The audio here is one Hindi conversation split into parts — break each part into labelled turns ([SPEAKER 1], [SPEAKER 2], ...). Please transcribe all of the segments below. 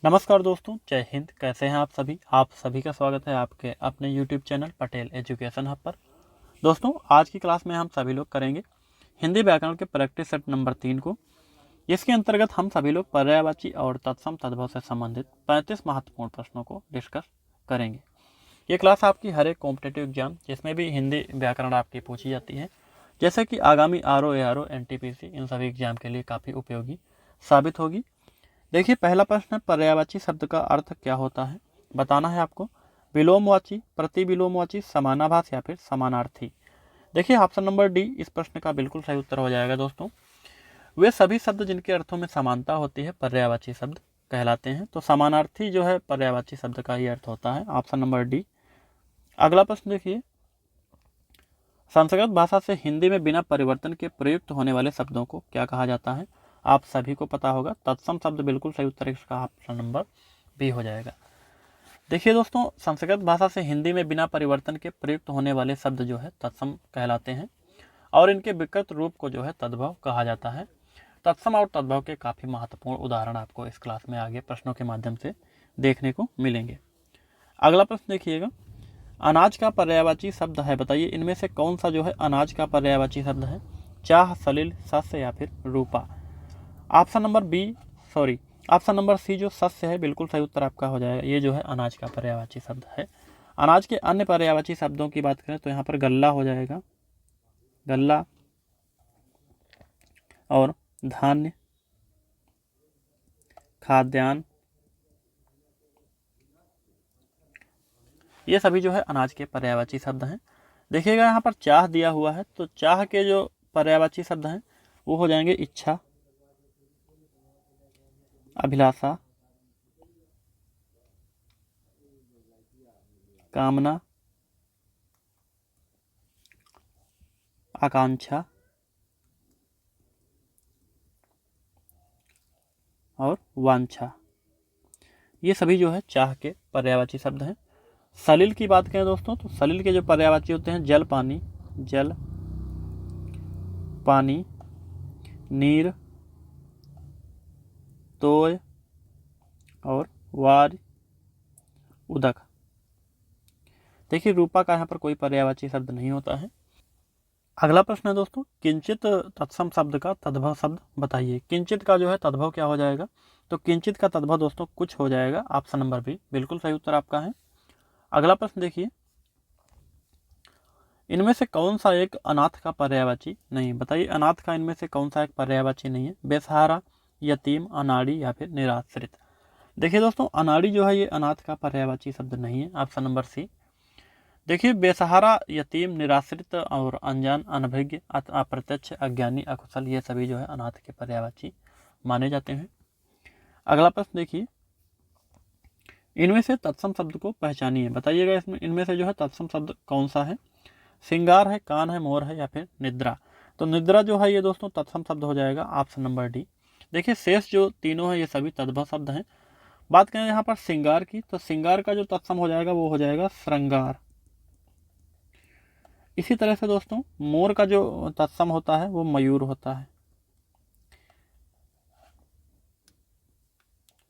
[SPEAKER 1] नमस्कार दोस्तों, जय हिंद। कैसे हैं आप सभी का स्वागत है आपके अपने YouTube channel Patel education hub पर। दोस्तों, आज की क्लास में हम सभी लोग करेंगे हिंदी व्याकरण के प्रैक्टिस सेट नंबर 3 को। इसके अंतर्गत हम सभी लोग पर्यायवाची और तत्सम तद्भव से संबंधित 35 महत्वपूर्ण प्रश्नों को डिस्कस करेंगे। ये क्लास आपकी हर एक कॉम्पिटेटिव एग्जाम जिसमें भी हिंदी व्याकरण आपकी पूछी जाती है, जैसे कि आगामी आरओ, एआरओ, एनटीपीसी, इन सभी एग्जाम के लिए काफ़ी उपयोगी साबित होगी। देखिए, पहला प्रश्न है, पर्यायवाची शब्द का अर्थ क्या होता है? बताना है आपको। विलोमवाची, प्रतिविलोमवाची, समानाभास या फिर समानार्थी। देखिए, ऑप्शन नंबर डी इस प्रश्न का बिल्कुल सही उत्तर हो जाएगा दोस्तों। वे सभी शब्द जिनके अर्थों में समानता होती है पर्यायवाची शब्द कहलाते हैं। तो समानार्थी जो है पर्यायवाची शब्द का ही अर्थ होता है, ऑप्शन नंबर डी। अगला प्रश्न देखिए, संस्कृत भाषा से हिंदी में बिना परिवर्तन के प्रयुक्त होने वाले शब्दों को क्या कहा जाता है? आप सभी को पता होगा, तत्सम शब्द बिल्कुल सही उत्तर इसका ऑप्शन नंबर बी हो जाएगा। देखिए दोस्तों, संस्कृत भाषा से हिंदी में बिना परिवर्तन के प्रयुक्त होने वाले शब्द जो है तत्सम कहलाते हैं और इनके विकृत रूप को जो है तद्भव कहा जाता है। तत्सम और तद्भव के काफ़ी महत्वपूर्ण उदाहरण आपको इस क्लास में आगे प्रश्नों के माध्यम से देखने को मिलेंगे। अगला प्रश्न देखिएगा, अनाज का पर्यायवाची शब्द है, बताइए इनमें से कौन सा जो है अनाज का पर्यायवाची शब्द है? चाह, सलिल, शस्य या फिर रूपा। Option number B, sorry, option number C जो शस्य है बिल्कुल सही उत्तर आपका हो जाएगा। ये जो है अनाज का पर्यायवाची शब्द है। अनाज के अन्य पर्यायवाची शब्दों की बात करें तो यहाँ पर गल्ला हो जाएगा, गल्ला, और धान्य, खाद्यान्न, ये सभी जो है अनाज के पर्यायवाची शब्द हैं। देखिएगा यहाँ पर चाह दिया हुआ है, तो चाह के जो पर्यायवाची शब्द हैं वो हो जाएंगे इच्छा, अभिलाषा, कामना, आकांक्षा और वांछा। ये सभी जो है चाह के पर्यायवाची शब्द हैं। सलिल की बात करें दोस्तों, तो सलिल के जो पर्यायवाची होते हैं जल, पानी, जल, पानी, नीर, तोय और वार, उदक। देखिए, रूपा का यहाँ पर कोई पर्यायवाची शब्द नहीं होता है। अगला प्रश्न है दोस्तों, किंचित तत्सम शब्द का तद्भव शब्द बताइए। किंचित का जो है तद्भव क्या हो जाएगा? तो किंचित का तद्भव दोस्तों कुछ हो जाएगा, ऑप्शन नंबर बी बिल्कुल सही उत्तर आपका है। अगला प्रश्न देखिए, इनमें से कौन सा एक अनाथ का पर्यायवाची नहीं? बताइए, अनाथ का इनमें से कौन सा एक पर्यायवाची नहीं है? बेसहारा, यतीम, अनाड़ी या फिर निराश्रित। देखिए दोस्तों, अनाड़ी जो है ये अनाथ का पर्यायवाची शब्द नहीं है, ऑप्शन नंबर सी। देखिए, बेसहारा, यतीम, निराश्रित और अनजान, अनभिज्ञ, अप्रत्यक्ष, अज्ञानी, अकुशल, ये सभी जो है अनाथ के पर्यायवाची माने जाते हैं। अगला प्रश्न देखिए, इनमें से तत्सम शब्द को पहचानिए। बताइएगा इसमें इनमें से जो है तत्सम शब्द कौन सा है? श्रृंगार है, कान है, मोर है या फिर निद्रा। तो निद्रा जो है ये दोस्तों तत्सम शब्द हो जाएगा, ऑप्शन नंबर डी। देखिए, शेष जो तीनों है ये सभी तद्भव शब्द हैं। बात करें यहाँ पर श्रृंगार की, तो श्रृंगार का जो तत्सम हो जाएगा वो हो जाएगा श्रृंगार। इसी तरह से दोस्तों, मोर का जो तत्सम होता है वो मयूर होता है,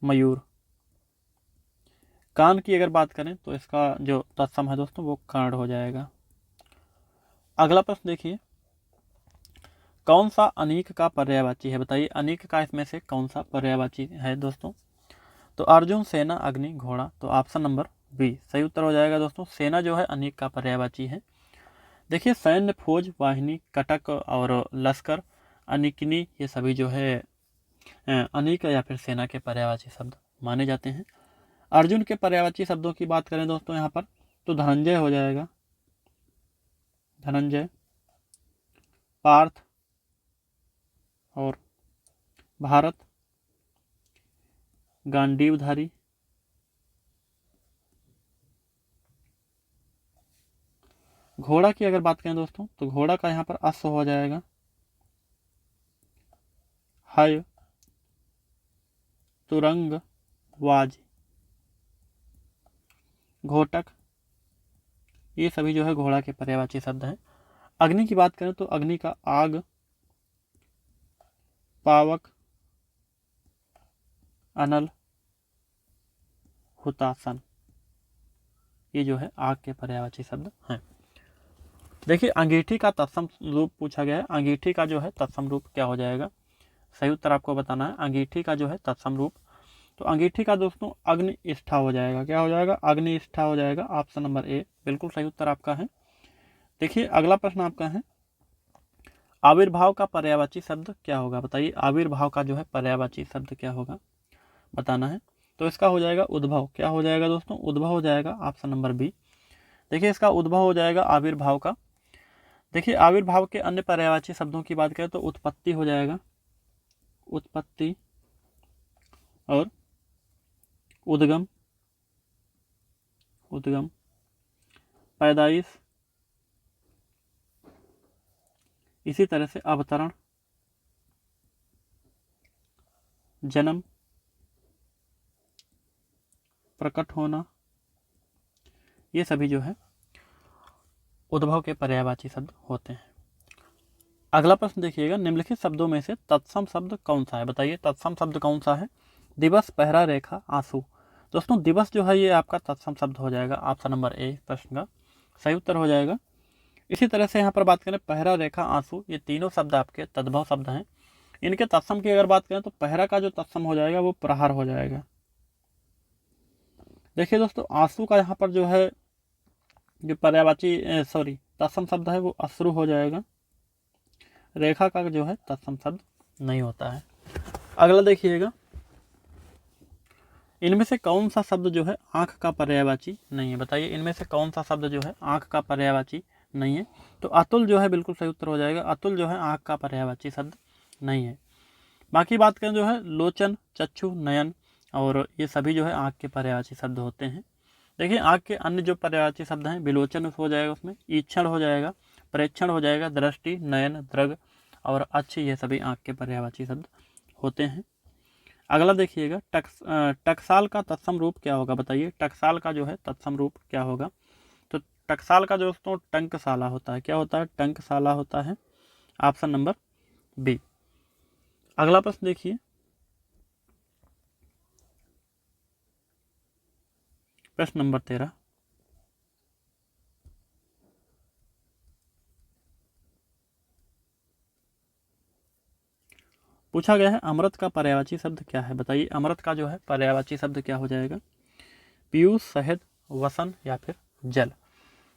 [SPEAKER 1] मयूर। कान की अगर बात करें तो इसका जो तत्सम है दोस्तों वो कर्ण हो जाएगा। अगला प्रश्न देखिए, कौन सा अनीक का पर्यायवाची है? बताइए, अनीक का इसमें से कौन सा पर्यायवाची है दोस्तों? तो अर्जुन, सेना, अग्नि, घोड़ा। तो ऑप्शन नंबर बी सही उत्तर हो जाएगा दोस्तों। सेना जो है अनीक का पर्यायवाची है। देखिए, सैन्य, फौज, वाहिनी, कटक और लश्कर, अनिकनी, ये सभी जो है अनीक या फिर सेना के पर्यायवाची शब्द माने जाते हैं। अर्जुन के पर्यायवाची शब्दों की बात करें दोस्तों यहाँ पर, तो धनंजय हो जाएगा, धनंजय, पार्थ और भारत, गांडीवधारी, घोड़ा की अगर बात करें दोस्तों तो घोड़ा का यहाँ पर अश्व हो जाएगा, हय, तुरंग, वाज, घोटक, ये सभी जो है घोड़ा के पर्यायवाची शब्द हैं। अग्नि की बात करें तो अग्नि का आग, पावक, अनल, हुतासन, ये जो है आग के पर्यायवाची शब्द हैं। देखिए अंगीठी का तत्सम रूप पूछा गया है। अंगीठी का जो है तत्सम रूप क्या हो जाएगा? सही उत्तर आपको बताना है। अंगीठी का जो है तत्सम रूप, तो अंगीठी का दोस्तों अग्निष्ठा हो जाएगा। क्या हो जाएगा? अग्निष्ठा हो जाएगा। ऑप्शन नंबर ए बिल्कुल सही उत्तर आपका है। देखिए अगला प्रश्न आपका है, आविर्भाव का पर्यायवाची शब्द क्या होगा? बताइए आविर्भाव का जो है पर्यायवाची शब्द क्या होगा, बताना है। तो इसका हो जाएगा उद्भव। क्या हो जाएगा दोस्तों? उद्भव हो जाएगा। Option number B. देखिए इसका उद्भव हो जाएगा आविर्भाव का। देखिए आविर्भाव के अन्य पर्यायवाची शब्दों की बात करें तो उत्पत्ति हो जाएगा, उत्पत्ति, और उद्गम, उद्गम, पैदाइश, इसी तरह से अवतरण, जन्म, प्रकट होना, ये सभी जो है उद्भव के पर्यायवाची शब्द होते हैं। अगला प्रश्न देखिएगा, निम्नलिखित शब्दों में से तत्सम शब्द कौन सा है? बताइए तत्सम शब्द कौन सा है? दिवस, पहरा, रेखा, आंसू। दोस्तों दिवस जो है ये आपका तत्सम शब्द हो जाएगा। ऑप्शन नंबर ए प्रश्न का सही उत्तर हो जाएगा। इसी तरह से यहाँ पर बात करें पहरा, रेखा, आंसू, ये तीनों शब्द आपके तद्भव शब्द हैं। इनके तत्सम की अगर बात करें तो पहरा का जो तत्सम हो जाएगा वो प्रहार हो जाएगा। देखिए दोस्तों आंसू का यहाँ पर जो है जो पर्यायवाची तत्सम शब्द है वो अश्रु हो जाएगा। रेखा का जो है तत्सम शब्द नहीं होता है। अगला देखिएगा, इनमें से कौन सा शब्द जो है आंख का पर्यायवाची नहीं है? बताइए इनमें से कौन सा शब्द जो है आंख का पर्यायवाची नहीं है? तो अतुल जो है बिल्कुल सही उत्तर हो जाएगा। अतुल जो है आंख का पर्यायवाची शब्द नहीं है। बाकी बात करें जो है लोचन, चक्षु, नयन, और ये सभी जो है आंख के पर्यायवाची शब्द होते हैं। देखिए आंख के अन्य जो पर्यायवाची शब्द हैं, विलोचन हो जाएगा, उसमें ईक्षण हो जाएगा, प्रेक्षण हो जाएगा, दृष्टि, नयन, दृग और अच्छी, ये सभी आंख के पर्यायवाची शब्द होते हैं। अगला देखिएगा, टकसाल का तत्सम रूप क्या होगा? बताइए टकसाल का जो है तत्सम रूप क्या होगा? तो टकसाल का दोस्तों टंकसाला होता है। क्या होता है? टंकसाला होता है। Option number B. अगला प्रश्न देखिए, प्रश्न नंबर 13, पूछा गया है अमृत का पर्यायवाची शब्द क्या है? बताइए अमृत का जो है पर्यायवाची शब्द क्या हो जाएगा? पीयूष, शहद, वसन या फिर जल।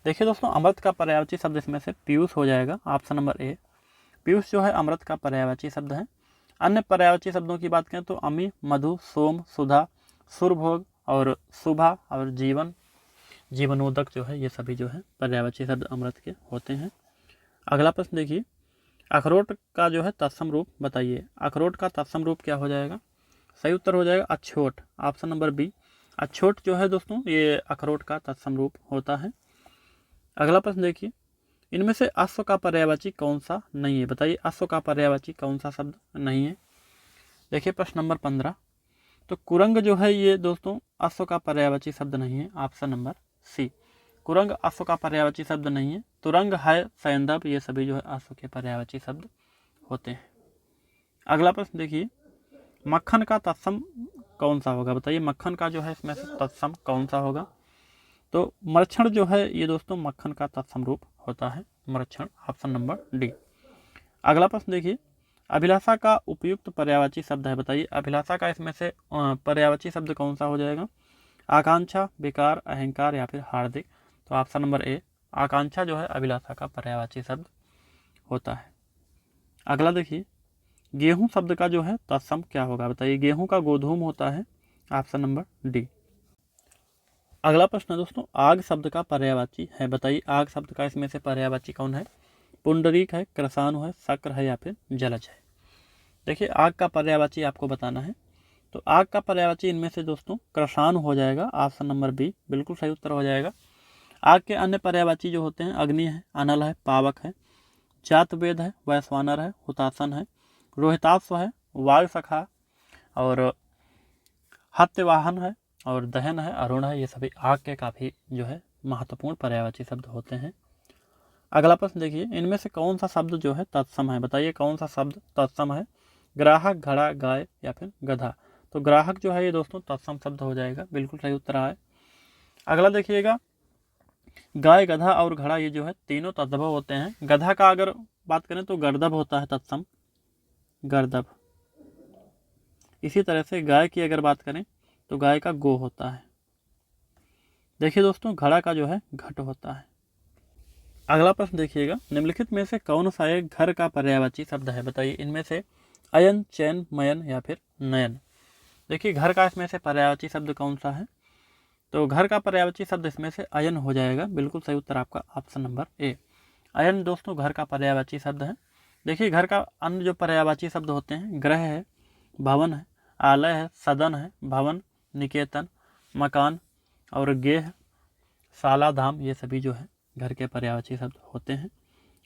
[SPEAKER 1] देखिए दोस्तों अमृत का पर्यायवाची शब्द इसमें से पीयूष हो जाएगा। Option number A. पीयूष जो है अमृत का पर्यायवाची शब्द है। अन्य पर्यायवाची शब्दों की बात करें तो अमी, मधु, सोम, सुधा, सुरभोग और शुभा और जीवन, जीवनोदक जो है, ये सभी जो है पर्यायवाची शब्द अमृत के होते हैं। अगला प्रश्न देखिए, अखरोट का जो है तत्सम रूप बताइए। अखरोट का तत्सम रूप क्या हो जाएगा? सही उत्तर हो जाएगा अछोट। Option number B. अछोट जो है दोस्तों ये अखरोट का तत्सम रूप होता है। अगला प्रश्न देखिए, इनमें से अश्व का पर्यायवाची कौन सा नहीं है? बताइए अश्व का पर्यायवाची कौन सा शब्द नहीं है? देखिए प्रश्न नंबर 15, तो कुरंग जो है ये दोस्तों अश्व का पर्यायवाची शब्द नहीं है। ऑप्शन नंबर सी। कुरंग अश्व का पर्यायवाची शब्द नहीं है। तुरंग है, सैंदव, ये सभी जो है अश्व के पर्यायवाची शब्द होते हैं। अगला प्रश्न देखिए, मक्खन का तत्सम कौन सा होगा? बताइए मक्खन का जो है इसमें से तत्सम कौन सा होगा? तो मरक्षण जो है ये दोस्तों मक्खन का तत्सम रूप होता है, मरक्षण। Option number D. अगला प्रश्न देखिए, अभिलाषा का उपयुक्त पर्यायवाची शब्द है। बताइए अभिलाषा का इसमें से पर्यायवाची शब्द कौन सा हो जाएगा? आकांक्षा, विकार, अहंकार या फिर हार्दिक। तो ऑप्शन नंबर ए आकांक्षा जो है अभिलाषा का पर्यायवाची शब्द होता है। अगला देखिए, गेहूं शब्द का जो है तत्सम क्या होगा? बताइए गेहूं का गोधूम होता है। Option number D. अगला प्रश्न है दोस्तों, आग शब्द का पर्यायवाची है। बताइए आग शब्द का इसमें से पर्यायवाची कौन है? पुंडरीक है, क्रसानु है, शक्र है या फिर जलज है। देखिए आग का पर्यायवाची आपको बताना है। तो आग का पर्यायवाची इनमें से दोस्तों क्रसानु हो जाएगा। ऑप्शन नंबर बी बिल्कुल सही उत्तर हो जाएगा। आग के अन्य पर्यायवाची जो होते हैं अग्नि है, अनल है, पावक है, जातवेद है, वैश्वानर है, हुतासन है, रोहिताश्व है, वायु सखा और हत्यवाहन है और दहन है, अरुण है, ये सभी आग के काफ़ी जो है महत्वपूर्ण पर्यायवाची शब्द होते हैं। अगला प्रश्न देखिए, इनमें से कौन सा शब्द जो है तत्सम है? बताइए कौन सा शब्द तत्सम है? ग्राहक, घड़ा, गाय या फिर गधा। तो ग्राहक जो है ये दोस्तों तत्सम शब्द हो जाएगा, बिल्कुल सही उत्तर है। अगला देखिएगा, गाय, गधा और घड़ा ये जो है तीनों तद्भव होते हैं। गधा का अगर बात करें तो गर्दभ होता है तत्सम, गर्दभ। इसी तरह से गाय की अगर बात करें तो गाय का गो होता है। देखिए दोस्तों, घड़ा का जो है घट होता है। अगला प्रश्न देखिएगा, निम्नलिखित में से कौन सा एक घर का पर्यायवाची शब्द है, बताइए। इनमें से अयन, चैन, मयन या फिर नयन। देखिए घर का इसमें से पर्यायवाची शब्द कौन सा है, तो घर का पर्यायवाची शब्द इसमें से अयन हो जाएगा, बिल्कुल सही उत्तर आपका ऑप्शन नंबर ए। अयन दोस्तों घर का पर्यायवाची शब्द है। देखिए घर का अन्य जो पर्यायवाची शब्द होते हैं, ग्रह है, भवन है, आलय है, सदन है, भवन, निकेतन, मकान और गेह, शाला, धाम, ये सभी जो है घर के पर्यायवाची शब्द होते हैं।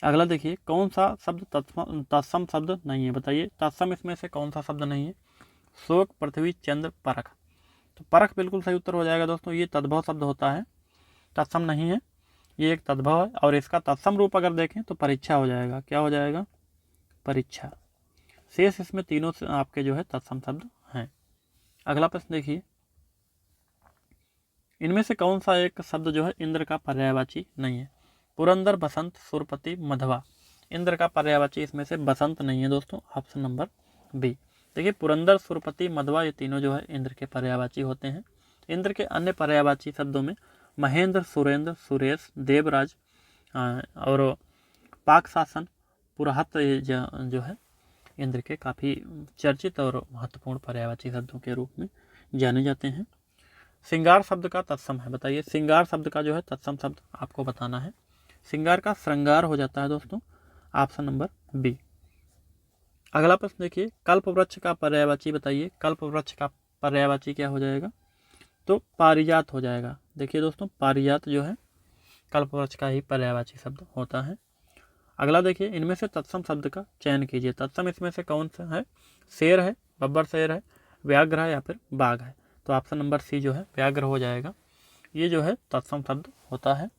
[SPEAKER 1] अगला देखिए, कौन सा शब्द तत्सम शब्द नहीं है, बताइए। तत्सम इसमें से कौन सा शब्द नहीं है, शोक, पृथ्वी, चंद्र, परख। तो परख बिल्कुल सही उत्तर हो जाएगा दोस्तों, ये तद्भव शब्द होता है, तत्सम नहीं है, ये एक तद्भव है। और इसका तत्सम रूप अगर देखें तो परीक्षा हो जाएगा, क्या हो जाएगा, परीक्षा। शेष इसमें तीनों से आपके जो है तत्सम शब्द हैं। अगला प्रश्न देखिए, इनमें से कौन सा एक शब्द जो है इंद्र का पर्यायवाची नहीं है, पुरंदर, बसंत, सुरपति, मधवा। इंद्र का पर्यायवाची इसमें से बसंत नहीं है दोस्तों, ऑप्शन नंबर बी। देखिए पुरंदर, सुरपति, मधवा ये तीनों जो है इंद्र के पर्यायवाची होते हैं। इंद्र के अन्य पर्यायवाची शब्दों में महेंद्र, सुरेंद्र, सुरेश, देवराज और पाक शासन, पुराहत जो है इंद्र के काफ़ी चर्चित और महत्वपूर्ण पर्यायवाची शब्दों के रूप में जाने जाते हैं। श्रृंगार शब्द का तत्सम है, बताइए। श्रृंगार शब्द का जो है तत्सम शब्द आपको बताना है। श्रृंगार का श्रृंगार हो जाता है दोस्तों, ऑप्शन नंबर बी। अगला प्रश्न देखिए, कल्प वृक्ष का पर्यायवाची बताइए। कल्प वृक्ष का पर्यायवाची क्या हो जाएगा, तो पारिजात हो जाएगा। देखिए दोस्तों, पारिजात जो है कल्प वृक्ष का ही पर्यायवाची शब्द होता है। अगला देखिए, इनमें से तत्सम शब्द का चयन कीजिए। तत्सम इसमें से कौन सा है, शेर है, बब्बर शेर है, व्याघ्र है या फिर बाघ है। तो ऑप्शन नंबर सी जो है व्याघ्र हो जाएगा, ये जो है तत्सम शब्द होता है।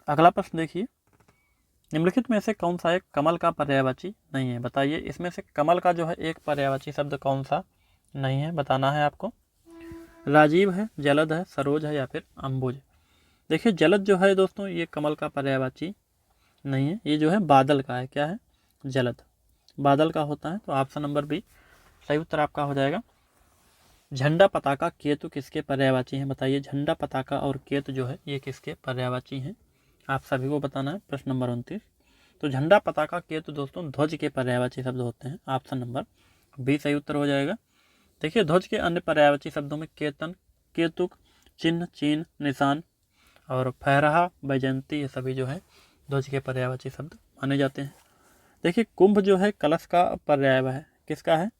[SPEAKER 1] अगला प्रश्न देखिए, निम्नलिखित में से कौन सा एक कमल का पर्यायवाची नहीं है, बताइए। इसमें से कमल का जो है एक पर्यायवाची शब्द कौन सा नहीं है, बताना है आपको। राजीव है, जलद है, सरोज है या फिर अंबुज। देखिए जलद जो है दोस्तों ये कमल का पर्यायवाची नहीं है, ये जो है बादल का है, क्या है, जलद, बादल का होता है। तो ऑप्शन नंबर बी सही उत्तर आपका हो जाएगा। झंडा, पताका, केतु किसके पर्यायवाची हैं, बताइए। झंडा, पताका और केतु जो है ये किसके पर्यायवाची हैं, आप सभी को बताना है। प्रश्न नंबर 29, तो झंडा, पताका, केतु दोस्तों ध्वज के पर्यायवाची शब्द होते हैं, ऑप्शन नंबर बी सही उत्तर हो जाएगा। देखिए ध्वज के अन्य पर्यायवाची शब्दों में केतन, केतुक, चिन्ह, चिन्ह, निशान और फहरहा, बैजंती, ये सभी जो है ध्वज के पर्यायवाची शब्द माने जाते हैं। देखिए कुंभ जो है कलश का पर्याय है, किसका है,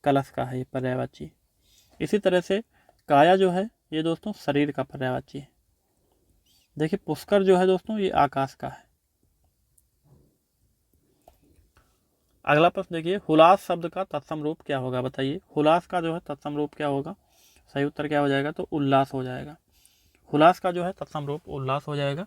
[SPEAKER 1] कलश का है ये पर्यायवाची। इसी तरह से काया जो है ये दोस्तों शरीर का पर्यायवाची है। देखिए पुष्कर जो है दोस्तों ये आकाश का है। अगला प्रश्न देखिए, हुलास शब्द का तत्सम रूप क्या होगा, बताइए। हुलास का जो है तत्सम रूप क्या होगा, सही उत्तर क्या हो जाएगा, तो उल्लास हो जाएगा। हुलास का जो है तत्सम रूप उल्लास हो जाएगा।